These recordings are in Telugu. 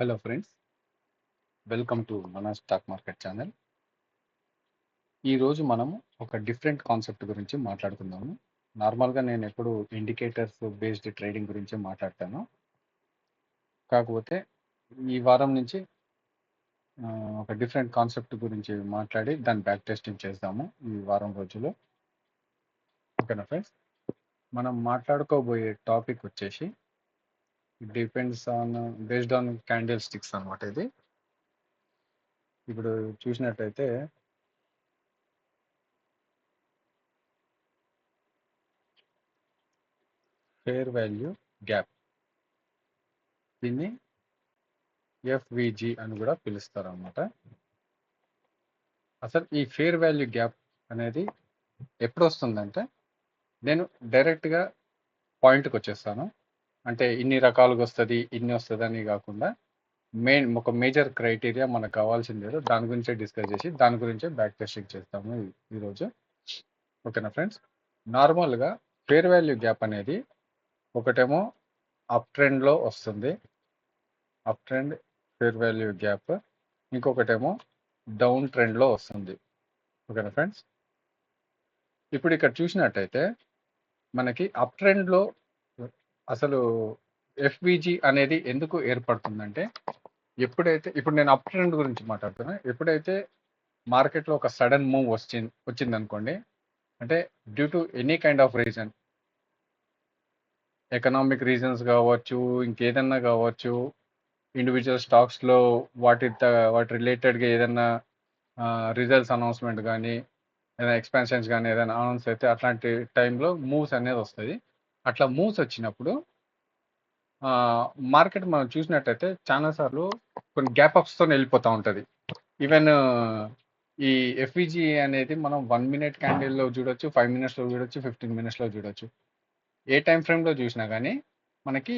హలో ఫ్రెండ్స్, వెల్కమ్ టు మన స్టాక్ మార్కెట్ ఛానల్. ఈరోజు మనము ఒక డిఫరెంట్ కాన్సెప్ట్ గురించి మాట్లాడుకుందాము. నార్మల్గా నేను ఎప్పుడు ఇండికేటర్స్ బేస్డ్ ట్రేడింగ్ గురించి మాట్లాడతాను. కాకపోతే ఈ వారం నుంచి ఒక డిఫరెంట్ కాన్సెప్ట్ గురించి మాట్లాడి దాని బ్యాక్ టెస్టింగ్ చేద్దాము ఈ వారం రోజులు. ఓకేనా ఫ్రెండ్స్? మనం మాట్లాడుకోబోయే టాపిక్ వచ్చేసి depends on based on candle sticks అనమాట. ఇది ఇప్పుడు చూసినట్టయితే ఫేర్ వాల్యూ గ్యాప్, దీన్ని ఎఫ్విజి అని కూడా పిలుస్తారు అన్నమాట. అసలు ఈ ఫేర్ వాల్యూ గ్యాప్ అనేది ఎప్పుడు వస్తుందంటే, నేను డైరెక్ట్గా పాయింట్కి వచ్చేస్తాను. అంటే ఇన్ని రకాలుగా వస్తుంది, ఇన్ని వస్తుంది అని కాకుండా ఒక మేజర్ క్రైటీరియా మనకు కావాల్సింది ఏదో దాని గురించే డిస్కస్ చేసి దాని గురించే బ్యాక్ టెస్టింగ్ చేస్తాము ఈరోజు. ఓకేనా ఫ్రెండ్స్? నార్మల్గా ఫేర్ వాల్యూ గ్యాప్ అనేది ఒకటేమో అప్ ట్రెండ్లో వస్తుంది, up trend fair value gap. ఇంకొకటేమో డౌన్ ట్రెండ్లో వస్తుంది. ఓకేనా ఫ్రెండ్స్? ఇప్పుడు ఇక్కడ చూసినట్టయితే మనకి అప్ ట్రెండ్లో అసలు ఎఫ్విజి అనేది ఎందుకు ఏర్పడుతుందంటే, ఎప్పుడైతే ఇప్పుడు నేను అప్ ట్రెండ్ గురించి మాట్లాడుతున్నా, ఎప్పుడైతే మార్కెట్లో ఒక సడన్ మూవ్ వచ్చింది అనుకోండి, అంటే due to any kind of reason, economic reasons కావచ్చు, ఇంకేదన్నా కావచ్చు, ఇండివిజువల్ స్టాక్స్లో వాటి రిలేటెడ్గా ఏదన్నా రిజల్ట్స్ అనౌన్స్మెంట్ కానీ, ఏదైనా ఎక్స్పాన్షన్స్ కానీ ఏదైనా అనౌన్స్ అయితే అట్లాంటి టైంలో మూవ్స్ అనేది వస్తుంది. అట్లా మూవ్స్ వచ్చినప్పుడు మార్కెట్ మనం చూసినట్టయితే చాలాసార్లు కొన్ని గ్యాప్ అప్స్తో వెళ్ళిపోతూ ఉంటుంది. ఈవెన్ ఈ ఎఫ్ఈజీ అనేది మనం 1 మినిట్ క్యాండిల్లో చూడొచ్చు, 5 మినిట్స్లో చూడొచ్చు, 15 మినిట్స్లో చూడొచ్చు. ఏ టైం ఫ్రేమ్లో చూసినా కానీ మనకి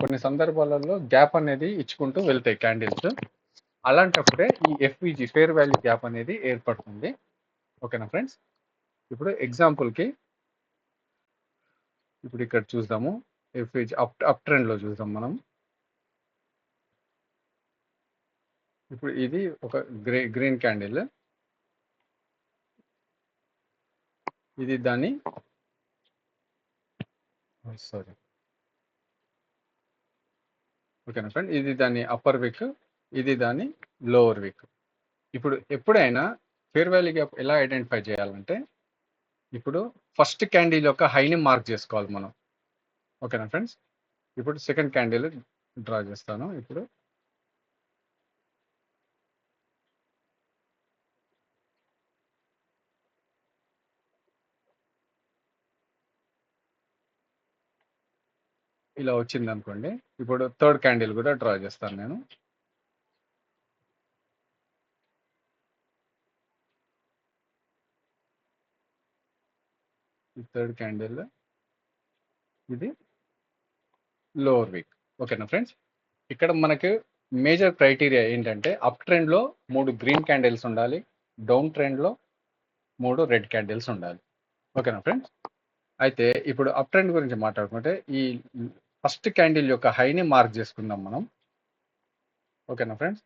కొన్ని సందర్భాలలో గ్యాప్ అనేది ఇచ్చుకుంటూ వెళ్తాయి క్యాండిల్స్. అలాంటప్పుడే ఈ ఎఫ్ఈజీ ఫేర్ వాల్యూ గ్యాప్ అనేది ఏర్పడుతుంది. ఓకేనా ఫ్రెండ్స్? ఇప్పుడు ఎగ్జాంపుల్కి ఇప్పుడు ఇక్కడ చూద్దాము, ఎఫ్ఈజీ అప్ ట్రెండ్లో చూద్దాం మనం. ఇప్పుడు ఇది ఒక గ్రీన్ క్యాండిల్, ఇది దాని ఓకేనా ఫ్రెండ్, ఇది దాని అప్పర్ విక్, ఇది దాని లోవర్ విక్. ఇప్పుడు ఎప్పుడైనా ఫేర్ వాల్యూ గ్యాప్ ఎలా ఐడెంటిఫై చేయాలంటే, ఇప్పుడు ఫస్ట్ క్యాండిల్ యొక్క హైని మార్క్ చేసుకోవాలి మనం. ఓకేనా ఫ్రెండ్స్? ఇప్పుడు సెకండ్ క్యాండిల్ డ్రా చేస్తాను. ఇప్పుడు ఇలా వచ్చింది అనుకోండి. ఇప్పుడు థర్డ్ క్యాండిల్ కూడా డ్రా చేస్తాను నేను. ఈ థర్డ్ క్యాండిల్, ఇది లోవర్ వీక్. ఓకేనా ఫ్రెండ్స్? ఇక్కడ మనకు మేజర్ క్రైటీరియా ఏంటంటే, అప్ ట్రెండ్లో 3 గ్రీన్ క్యాండిల్స్ ఉండాలి, డౌన్ ట్రెండ్లో 3 రెడ్ క్యాండిల్స్ ఉండాలి. ఓకేనా ఫ్రెండ్స్? అయితే ఇప్పుడు అప్ ట్రెండ్ గురించి మాట్లాడుకుంటే, ఈ ఫస్ట్ క్యాండిల్ యొక్క హైని మార్క్ చేసుకుందాం మనం. ఓకేనా ఫ్రెండ్స్?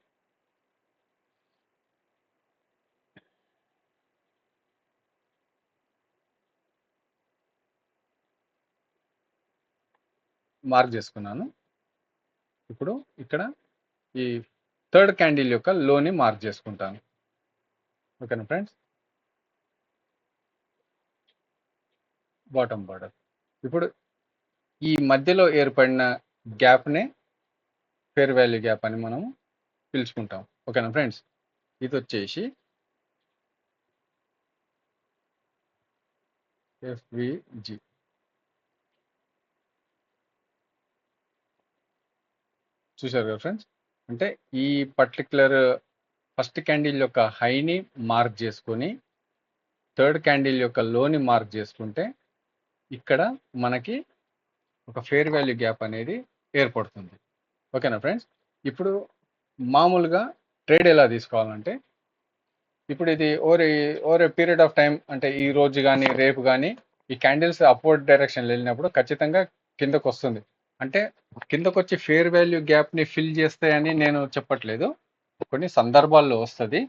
మార్క్ చేసుకున్నాను. ఇప్పుడు ఇక్కడ ఈ థర్డ్ క్యాండిల్ యొక్క లోని మార్క్ చేసుకుంటాను. ఓకేనా ఫ్రెండ్స్? Bottom border. ఇప్పుడు ఈ మధ్యలో ఏర్పడిన గ్యాప్నే ఫేర్ వాల్యూ గ్యాప్ అని మనం పిలుచుకుంటాం. ఓకేనా ఫ్రెండ్స్? ఇది వచ్చేసి ఎఫ్విజి. చూశారు కదా ఫ్రెండ్స్? అంటే ఈ పర్టికులర్ ఫస్ట్ క్యాండిల్ యొక్క హైని మార్క్ చేసుకొని థర్డ్ క్యాండిల్ యొక్క లోని మార్క్ చేసుకుంటే ఇక్కడ మనకి ఒక ఫేర్ వాల్యూ గ్యాప్ అనేది ఏర్పడుతుంది. ఓకేనా ఫ్రెండ్స్? ఇప్పుడు మామూలుగా ట్రేడ్ ఎలా తీసుకోవాలంటే, ఇప్పుడు ఇది over a period of time, అంటే ఈ రోజు కానీ రేపు కానీ ఈ క్యాండిల్స్ అప్వర్డ్ డైరెక్షన్ వెళ్ళినప్పుడు ఖచ్చితంగా కిందకు వస్తుంది. అంటే కిందకొచ్చి ఫేర్ వాల్యూ గ్యాప్ని ఫిల్ చేస్తాయని నేను చెప్పట్లేదు. కొన్ని సందర్భాల్లో వస్తుంది.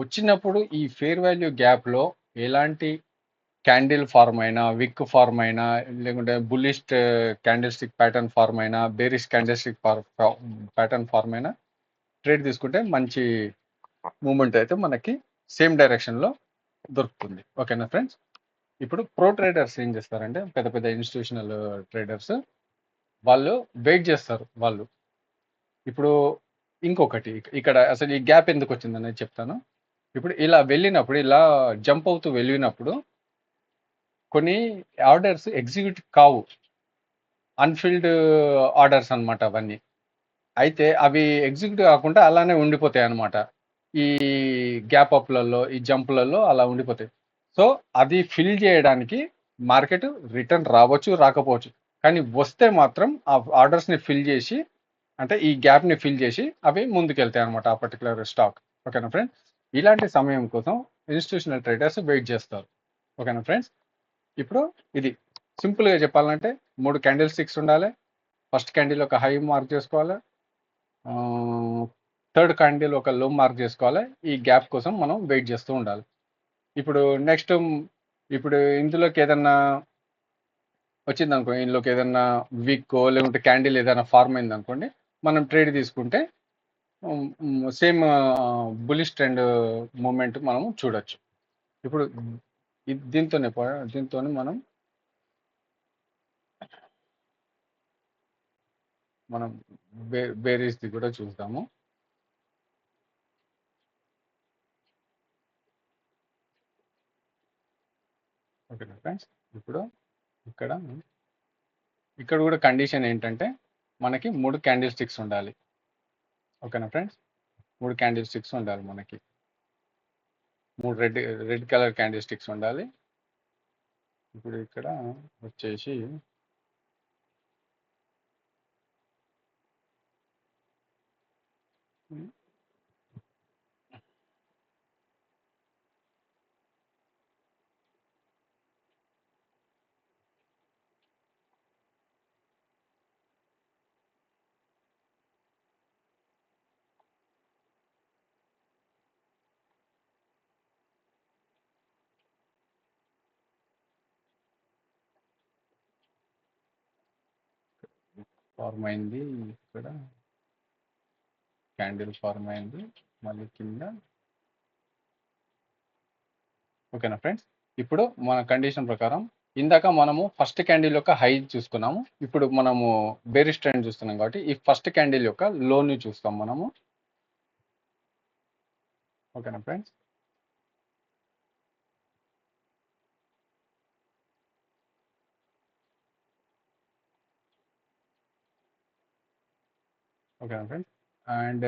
వచ్చినప్పుడు ఈ ఫేర్ వాల్యూ గ్యాప్లో ఎలాంటి క్యాండిల్ ఫార్మ్ అయినా, విక్ ఫార్మ్ అయినా, లేకుంటే bullish candlestick pattern form అయినా, bearish candlestick pattern form అయినా ట్రేడ్ తీసుకుంటే మంచి మూమెంట్ అయితే మనకి సేమ్ డైరెక్షన్లో దొరుకుతుంది. ఓకేనా ఫ్రెండ్స్? ఇప్పుడు ప్రో ట్రేడర్స్ ఏం చేస్తారంటే పెద్ద పెద్ద ఇన్స్టిట్యూషనల్ ట్రేడర్స్ వాళ్ళు వెయిట్ చేస్తారు. వాళ్ళు ఇప్పుడు ఇంకొకటి ఇక్కడ అసలు ఈ గ్యాప్ ఎందుకు వచ్చింది అనేది చెప్తాను. ఇప్పుడు ఇలా వెళ్ళినప్పుడు, ఇలా జంప్ అవుతూ వెళ్ళినప్పుడు కొన్ని ఆర్డర్స్ ఎగ్జిక్యూట్ కావు. అన్ఫిల్డ్ ఆర్డర్స్ అన్నమాట అవన్నీ. అయితే అవి ఎగ్జిక్యూట్ కాకుండా అలానే ఉండిపోతాయి అన్నమాట. ఈ గ్యాప్ అప్లలో, ఈ జంప్లలో అలా ఉండిపోతాయి. సో అది ఫిల్ చేయడానికి మార్కెట్ రిటర్న్ రావచ్చు, రాకపోవచ్చు. కానీ వస్తే మాత్రం ఆ ఆర్డర్స్ని ఫిల్ చేసి, అంటే ఈ గ్యాప్ని ఫిల్ చేసి అవి ముందుకెళ్తాయి అనమాట ఆ పర్టికులర్ స్టాక్. ఓకేనా ఫ్రెండ్స్? ఇలాంటి సమయం కోసం ఇన్స్టిట్యూషనల్ ట్రేడర్స్ వెయిట్ చేస్తారు. ఓకేనా ఫ్రెండ్స్? ఇప్పుడు ఇది సింపుల్గా చెప్పాలంటే 3 క్యాండిల్ స్టిక్స్ ఉండాలి. ఫస్ట్ క్యాండిల్ ఒక హై మార్క్ చేసుకోవాలి, థర్డ్ క్యాండిల్ ఒక లో మార్క్ చేసుకోవాలి. ఈ గ్యాప్ కోసం మనం వెయిట్ చేస్తూ ఉండాలి. ఇప్పుడు నెక్స్ట్ ఇప్పుడు ఇందులోకి ఏదన్నా వచ్చింది అనుకో, ఇందులోకి ఏదన్నా వీక్ లేకుంటే క్యాండిల్ ఏదైనా ఫార్మ్ అయింది అనుకోండి, మనం ట్రేడ్ తీసుకుంటే సేమ్ బులిష్ ట్రెండ్ మూమెంట్ మనం చూడొచ్చు. ఇప్పుడు దీంతోనే మనం బేరీస్ది కూడా చూద్దాము. ఓకేనా ఫ్రెండ్స్? ఇప్పుడు ఇక్కడ కూడా కండిషన్ ఏంటంటే మనకి 3 క్యాండిల్ స్టిక్స్ ఉండాలి. ఓకేనా ఫ్రెండ్స్? 3 క్యాండిల్ స్టిక్స్ ఉండాలి మనకి. 3 రెడ్ కలర్ క్యాండిల్ స్టిక్స్ ఉండాలి. ఇప్పుడు ఇక్కడ వచ్చేసి ఫార్మ్ అయింది, ఇక్కడ క్యాండిల్ ఫార్మ్ అయింది, మళ్ళీ కింద. ఓకేనా ఫ్రెండ్స్? ఇప్పుడు మన కండిషన్ ప్రకారం ఇందాక మనము ఫస్ట్ క్యాండిల్ యొక్క హై చూసుకున్నాము. ఇప్పుడు మనము బేరిష్ ట్రెండ్ చూస్తున్నాం కాబట్టి ఈ ఫస్ట్ క్యాండిల్ యొక్క లోని చూస్తాం మనము. ఓకేనా ఫ్రెండ్స్? ఓకేనా ఫ్రెండ్స్? And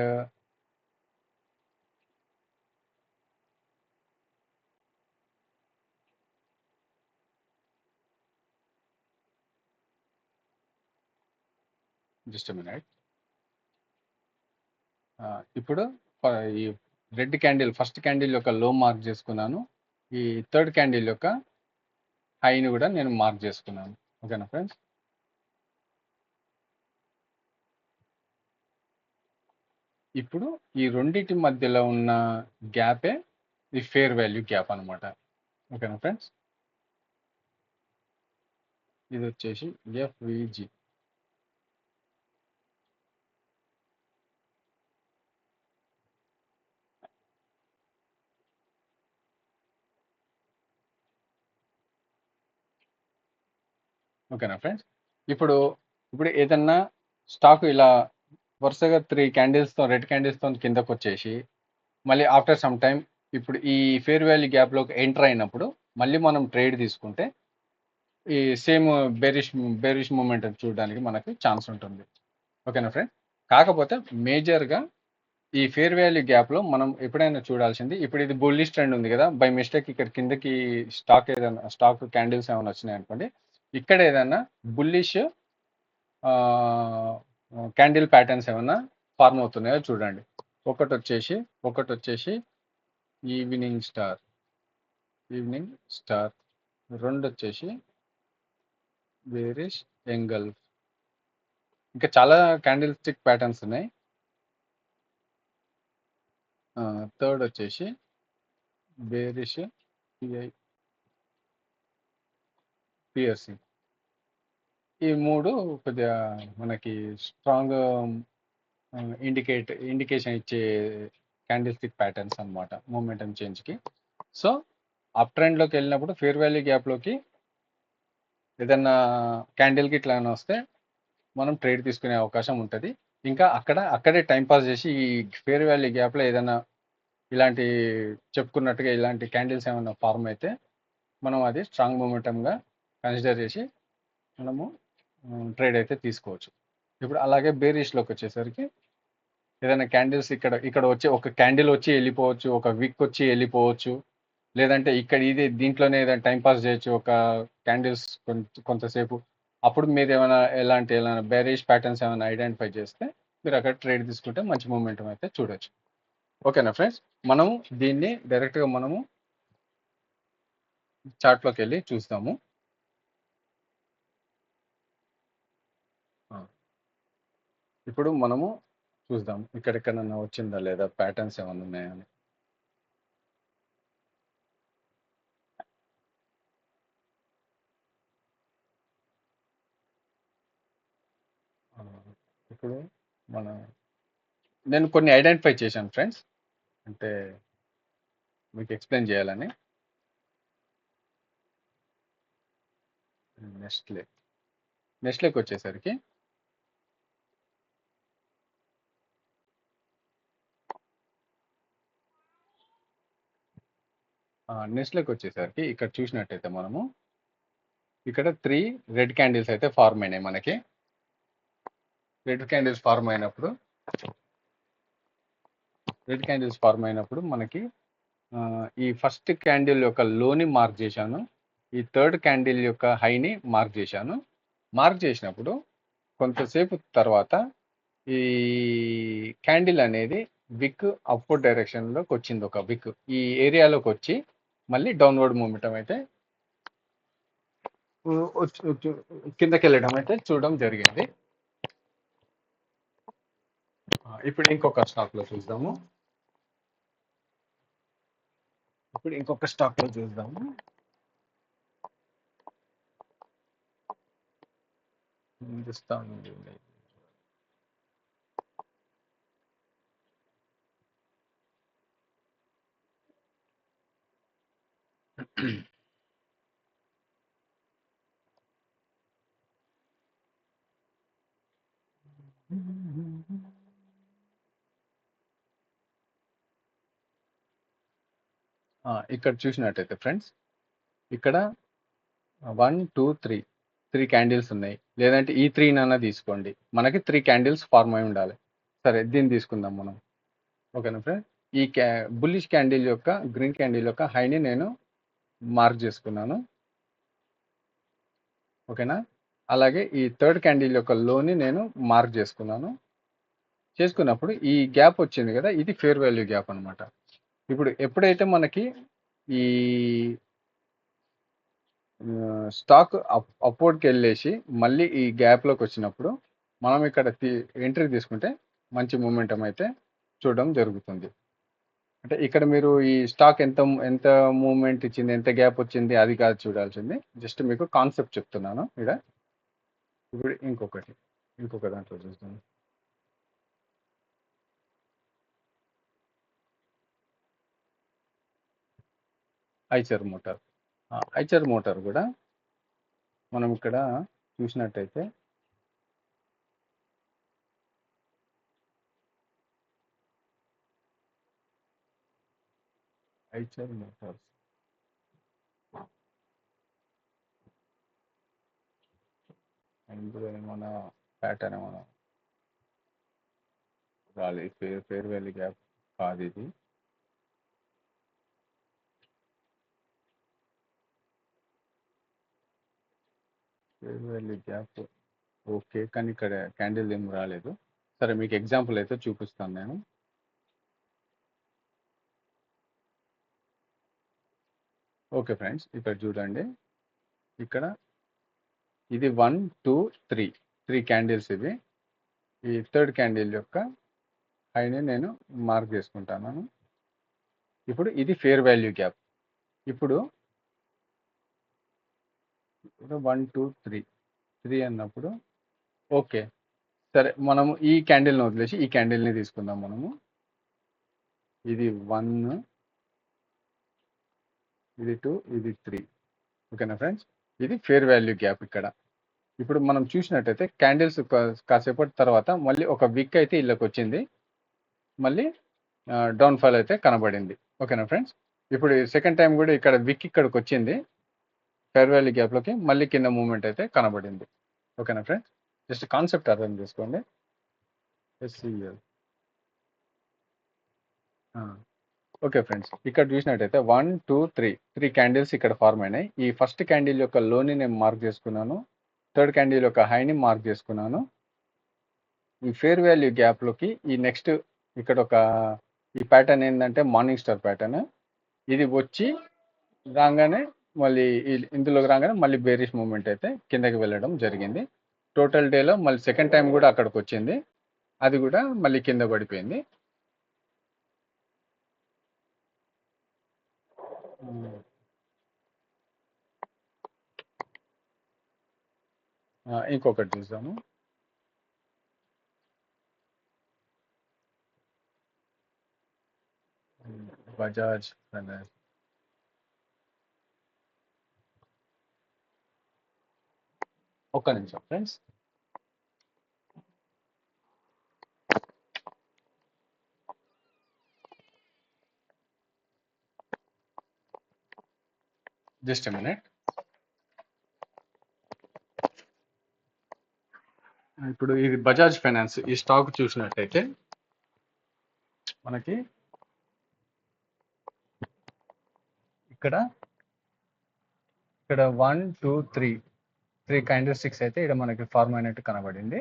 just minute. ఇప్పుడు ఈ రెడ్ క్యాండిల్ ఫస్ట్ క్యాండిల్ యొక్క లో మార్క్ చేసుకున్నాను. ఈ థర్డ్ క్యాండిల్ యొక్క హైని కూడా నేను మార్క్ చేసుకున్నాను. ఓకేనా ఫ్రెండ్స్? ఇప్పుడు ఈ రెండింటి మధ్యలో ఉన్న గ్యాపే ఈ ఫేర్ వాల్యూ గ్యాప్ అనమాట. ఓకేనా ఫ్రెండ్స్? ఇది వచ్చేసి ఎఫ్విజి. ఓకేనా ఫ్రెండ్స్? ఇప్పుడు ఏదన్నా స్టాక్ ఇలా వరుసగా 3 క్యాండిల్స్తో రెడ్ క్యాండిల్స్తో కిందకు వచ్చేసి మళ్ళీ ఆఫ్టర్ సమ్ టైం ఇప్పుడు ఈ ఫేర్ వాల్యూ గ్యాప్లోకి ఎంటర్ అయినప్పుడు మళ్ళీ మనం ట్రేడ్ తీసుకుంటే ఈ సేమ్ బేరిష్ మూమెంట్ చూడడానికి మనకి ఛాన్స్ ఉంటుంది. ఓకేనా ఫ్రెండ్? కాకపోతే మేజర్గా ఈ ఫేర్ వాల్యూ గ్యాప్లో మనం ఎప్పుడైనా చూడాల్సింది, ఇప్పుడు ఇది బుల్లిష్ ట్రెండ్ ఉంది కదా, బై మిస్టేక్ ఇక్కడ కిందకి స్టాక్ క్యాండిల్స్ ఏమైనా వచ్చినాయి అనుకోండి, ఇక్కడ ఏదైనా బుల్లిష్ క్యాండిల్ ప్యాటర్న్స్ ఏమైనా ఫార్మ్ అవుతున్నాయో చూడండి. ఒకటి వచ్చేసి ఈవినింగ్ స్టార్, రెండు వచ్చేసి బేరిష్ ఎంగల్ఫ్, ఇంకా చాలా క్యాండిల్ స్టిక్ ప్యాటర్న్స్ ఉన్నాయి. థర్డ్ వచ్చేసి బేరిష్ పియర్సింగ్. ఈ 3 కొద్దిగా మనకి స్ట్రాంగ్ ఇండికేషన్ ఇచ్చే క్యాండిల్ స్టిక్ ప్యాటర్న్స్ అనమాట మూమెంటం చేంజ్కి. సో అప్ ట్రెండ్లోకి వెళ్ళినప్పుడు ఫేర్ వాల్యూ గ్యాప్లోకి ఏదన్నా క్యాండిల్కి ఇట్లా వస్తే మనం ట్రేడ్ తీసుకునే అవకాశం ఉంటుంది. ఇంకా అక్కడే టైంపాస్ చేసి ఈ ఫేర్ వాల్యూ గ్యాప్లో ఏదైనా ఇలాంటి చెప్పుకున్నట్టుగా ఇలాంటి క్యాండిల్స్ ఏమైనా ఫార్మ్ అయితే మనం అది స్ట్రాంగ్ మూమెంటంగా కన్సిడర్ చేసి మనము ట్రేడ్ అయితే తీసుకోవచ్చు. ఇప్పుడు అలాగే బేరిష్లోకి వచ్చేసరికి ఏదైనా క్యాండిల్స్ ఇక్కడ వచ్చి ఒక క్యాండిల్ వచ్చి వెళ్ళిపోవచ్చు, ఒక విక్ వచ్చి వెళ్ళిపోవచ్చు, లేదంటే ఇది దీంట్లోనే ఏదైనా టైంపాస్ చేయొచ్చు ఒక క్యాండిల్స్ కొంతసేపు. అప్పుడు మీరు ఎలాంటి బేరిష్ ప్యాటర్న్స్ ఏమైనా ఐడెంటిఫై చేస్తే మీరు అక్కడ ట్రేడ్ తీసుకుంటే మంచి మూమెంటం అయితే చూడొచ్చు. ఓకేనా ఫ్రెండ్స్, మనము దీన్ని డైరెక్ట్గా మనము చార్ట్లోకి వెళ్ళి చూస్తాము. ఇప్పుడు మనము చూద్దాం ఇక్కడెక్కడన్నా వచ్చిందా లేదా ప్యాటర్న్స్ ఏమైనా ఉన్నాయని. ఇప్పుడు నేను కొన్ని ఐడెంటిఫై చేశాను ఫ్రెండ్స్, అంటే మీకు ఎక్స్ప్లెయిన్ చేయాలని. నెస్ట్లేకి వచ్చేసరికి ఇక్కడ చూసినట్టయితే మనము ఇక్కడ 3 రెడ్ క్యాండిల్స్ అయితే ఫార్మ్ అయినాయి. మనకి రెడ్ క్యాండిల్స్ ఫార్మ్ అయినప్పుడు మనకి ఈ ఫస్ట్ క్యాండిల్ యొక్క లోని మార్క్ చేశాను, ఈ థర్డ్ క్యాండిల్ యొక్క హైని మార్క్ చేశాను. మార్క్ చేసినప్పుడు కొంతసేపు తర్వాత ఈ క్యాండిల్ అనేది విక్ అప్వర్డ్ డైరెక్షన్లోకి వచ్చింది. ఒక విక్ ఈ ఏరియాలోకి వచ్చి మళ్ళీ డౌన్వర్డ్ మూమెంటం అయితే కిందకి వెళ్ళడం అయితే చూడడం జరిగింది. ఇప్పుడు ఇంకొక స్టాక్లో చూద్దాము. హిందుస్థాన్ ఇక్కడ చూసినట్టయితే ఫ్రెండ్స్, ఇక్కడ 1 2 3 క్యాండిల్స్ ఉన్నాయి, లేదంటే ఈ 3 నన్నా తీసుకోండి. మనకి 3 క్యాండిల్స్ ఫార్మ్ అయి ఉండాలి. సరే, దీన్ని తీసుకుందాం మనం. ఓకేనా ఫ్రెండ్, ఈ బుల్లిష్ క్యాండిల్ యొక్క గ్రీన్ క్యాండిల్ యొక్క హైని నేను మార్క్ చేసుకున్నాను. ఓకేనా, అలాగే ఈ థర్డ్ క్యాండిల్ యొక్క లోని నేను మార్క్ చేసుకున్నప్పుడు ఈ గ్యాప్ వచ్చింది కదా, ఇది ఫేర్ వాల్యూ గ్యాప్ అనమాట. ఇప్పుడు ఎప్పుడైతే మనకి ఈ స్టాక్ అప్వర్డ్కి వెళ్ళేసి మళ్ళీ ఈ గ్యాప్లోకి వచ్చినప్పుడు మనం ఇక్కడ ఎంట్రీ తీసుకుంటే మంచి మూమెంటం అయితే చూడడం జరుగుతుంది. అంటే ఇక్కడ మీరు ఈ స్టాక్ ఎంత మూమెంట్ ఇచ్చింది, ఎంత గ్యాప్ వచ్చింది అది కాదు చూడాల్సింది, జస్ట్ మీకు కాన్సెప్ట్ చెప్తున్నాను ఇక్కడ. ఇప్పుడు ఇంకొక దాంట్లో చూస్తాను. ఐచర్ మోటార్ కూడా మనం ఇక్కడ చూసినట్టయితే ఐచర్ మోటార్స్ ఇందులో ఏమైనా ప్యాటర్న్ ఏమైనా రాలేదు. ఫేర్ వాల్యూ గ్యాప్ కాదు ఇది. ఫేర్ వాల్యూ గ్యాప్ ఓకే, కానీ ఇక్కడ క్యాండిల్ ఏం రాలేదు. సరే, మీకు ఎగ్జాంపుల్ అయితే చూపిస్తాను నేను. ఓకే ఫ్రెండ్స్, ఇక్కడ చూడండి, ఇక్కడ ఇది 1 2 3 క్యాండిల్స్ ఇవి. ఈ థర్డ్ క్యాండిల్ యొక్క హైని నేను మార్క్ చేసుకుంటాను. ఇప్పుడు ఇది ఫేర్ వాల్యూ గ్యాప్. ఇప్పుడు 1 2 3 అన్నప్పుడు ఓకే, సరే మనము ఈ క్యాండిల్ని వదిలేసి ఈ క్యాండిల్ని తీసుకుందాం. మనము ఇది 1, ఇది 2, ఇది 3. ఓకేనా ఫ్రెండ్స్, ఇది ఫేర్ వాల్యూ గ్యాప్ ఇక్కడ. ఇప్పుడు మనం చూసినట్టయితే క్యాండిల్స్ కాసేపటి తర్వాత మళ్ళీ ఒక విక్ అయితే ఇళ్ళకి వచ్చింది, మళ్ళీ డౌన్ ఫాల్ అయితే కనబడింది. ఓకేనా ఫ్రెండ్స్, ఇప్పుడు సెకండ్ టైం కూడా ఇక్కడ విక్ ఇక్కడికి వచ్చింది ఫేర్ వాల్యూ గ్యాప్లోకి, మళ్ళీ కింద మూమెంట్ అయితే కనబడింది. ఓకేనా ఫ్రెండ్స్, జస్ట్ కాన్సెప్ట్ అర్థం చేసుకోండి. SCL. ఓకే ఫ్రెండ్స్, ఇక్కడ చూసినట్టయితే 1 2 3 క్యాండిల్స్ ఇక్కడ ఫార్మ్ అయినాయి. ఈ ఫస్ట్ క్యాండిల్ యొక్క లోని నేను మార్క్ చేసుకున్నాను, థర్డ్ క్యాండిల్ యొక్క హైని మార్క్ చేసుకున్నాను. ఈ ఫేర్ వాల్యూ గ్యాప్లోకి ఈ నెక్స్ట్ ఇక్కడ ఈ ప్యాటర్న్ ఏంటంటే మార్నింగ్ స్టార్ ప్యాటర్న్. ఇది వచ్చి రాగానే మళ్ళీ ఇందులోకి రాగానే మళ్ళీ బేరిష్ మూమెంట్ అయితే కిందకి వెళ్ళడం జరిగింది. టోటల్ డేలో మళ్ళీ సెకండ్ టైం కూడా అక్కడికి వచ్చింది, అది కూడా మళ్ళీ కింద పడిపోయింది. ఇంకొకటి చూద్దాము. బజాజ్ ఫైనాన్స్. ఒక్క నిమిషం ఫ్రెండ్స్. Just a minute. ఇప్పుడు ఇది బజాజ్ ఫైనాన్స్. ఈ స్టాక్ చూసినట్టయితే మనకి ఇక్కడ 1 2 3 క్యాండిల్ స్టిక్స్ అయితే ఇక్కడ మనకి ఫార్మ్ అయినట్టు కనబడింది.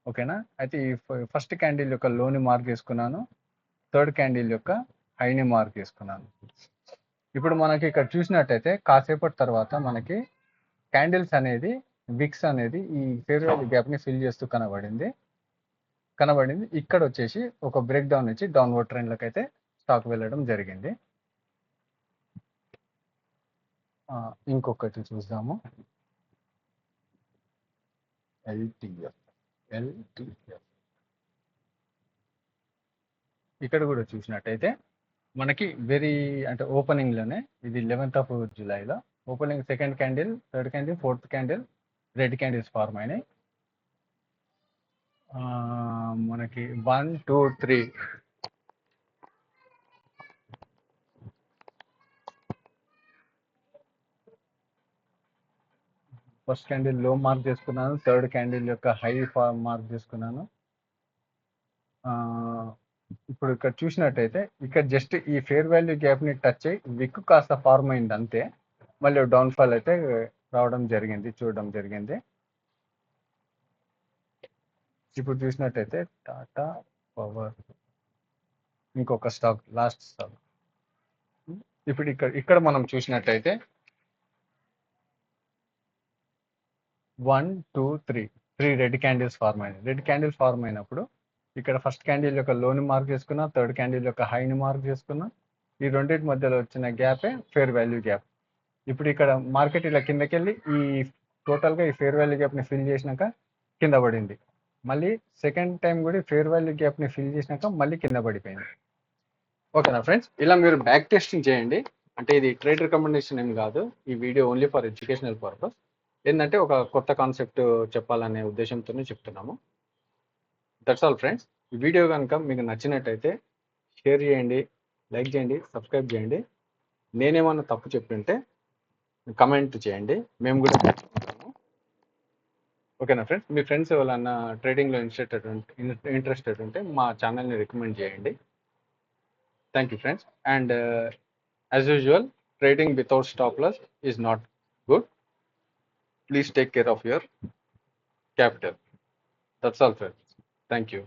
ఓకేనా, అయితే ఈ ఫస్ట్ క్యాండిల్ యొక్క లోని మార్క్ చేసుకున్నాను, థర్డ్ క్యాండిల్ యొక్క హైని మార్క్ చేసుకున్నాను. ఇప్పుడు మనకి ఇక్కడ చూసినట్టయితే కాసేపటి తర్వాత మనకి క్యాండిల్స్ అనేది విక్స్ అనేది ఈ ఫేర్ వాల్యూ గ్యాప్ని ఫిల్ చేస్తూ కనబడింది. ఇక్కడ వచ్చేసి ఒక బ్రేక్ డౌన్ ఇచ్చి డౌన్వర్డ్ ట్రెండ్లకు అయితే స్టాక్ వెళ్ళడం జరిగింది. ఇంకొకటి చూద్దాము, LTF. ఇక్కడ కూడా చూసినట్టయితే మనకి అంటే ఓపెనింగ్లోనే ఇది 11th జూలైలో opening second candle, third candle, fourth candle red candles form అయినాయి. మనకి 1 2 3 ఫస్ట్ క్యాండిల్ లో మార్క్ చేసుకున్నాను, థర్డ్ క్యాండిల్ యొక్క హై మార్క్ చేసుకున్నాను. ఇప్పుడు ఇక్కడ చూసినట్టయితే ఇక్కడ జస్ట్ ఈ ఫేర్ వాల్యూ గ్యాప్ని టచ్ అయ్యి విక్ కాస్త ఫార్మ్ అయింది అంతే, మళ్ళీ డౌన్ ఫాల్ అయితే రావడం జరిగింది, చూడడం జరిగింది. ఇప్పుడు చూసినట్టయితే టాటా పవర్ ఇంకొక స్టాక్, లాస్ట్ స్టాక్. ఇప్పుడు ఇక్కడ మనం చూసినట్టయితే 1 2 3 రెడ్ క్యాండిల్స్ ఫార్మ్ అయినాయి. రెడ్ క్యాండిల్ ఫార్మ్ అయినప్పుడు ఇక్కడ ఫస్ట్ క్యాండిల్ యొక్క లోని మార్క్ చేసుకున్నా, థర్డ్ క్యాండిల్ యొక్క హైని మార్క్ చేసుకున్నా. ఈ రెండింటి మధ్యలో వచ్చిన గ్యాపే ఫేర్ వాల్యూ గ్యాప్. ఇప్పుడు ఇక్కడ మార్కెట్ ఇలా కిందకెళ్ళి ఈ టోటల్గా ఈ ఫేర్ వాల్యూ గ్యాప్ని ఫిల్ చేసినాక కింద పడింది. మళ్ళీ సెకండ్ టైం కూడా ఫేర్ వాల్యూ గ్యాప్ని ఫిల్ చేసినాక మళ్ళీ కింద పడిపోయింది. ఓకేనా ఫ్రెండ్స్, ఇలా మీరు బ్యాక్ టెస్టింగ్ చేయండి. అంటే ఇది ట్రేడ్ రికమెండేషన్ ఏం కాదు, ఈ video only for educational purpose. ఏంటంటే ఒక కొత్త కాన్సెప్ట్ చెప్పాలనే ఉద్దేశంతోనే చెప్తున్నాము. That's all friends. ఈ వీడియో కనుక మీకు నచ్చినట్టయితే షేర్ చేయండి, లైక్ చేయండి, సబ్స్క్రైబ్ చేయండి. నేనేమన్నా తప్పు చెప్తుంటే కమెంట్ చేయండి, మేము కూడా నేర్చుకుంటాము. ఓకేనా ఫ్రెండ్స్, మీ ఫ్రెండ్స్ ఎవరన్నా ట్రేడింగ్లో ఇంట్రెస్టెడ్ ఉంటే మా ఛానల్ని రికమెండ్ చేయండి. Thank you friends. And as usual, trading without stop loss is not good. Please take care of your capital. That's all, friends. Thank you.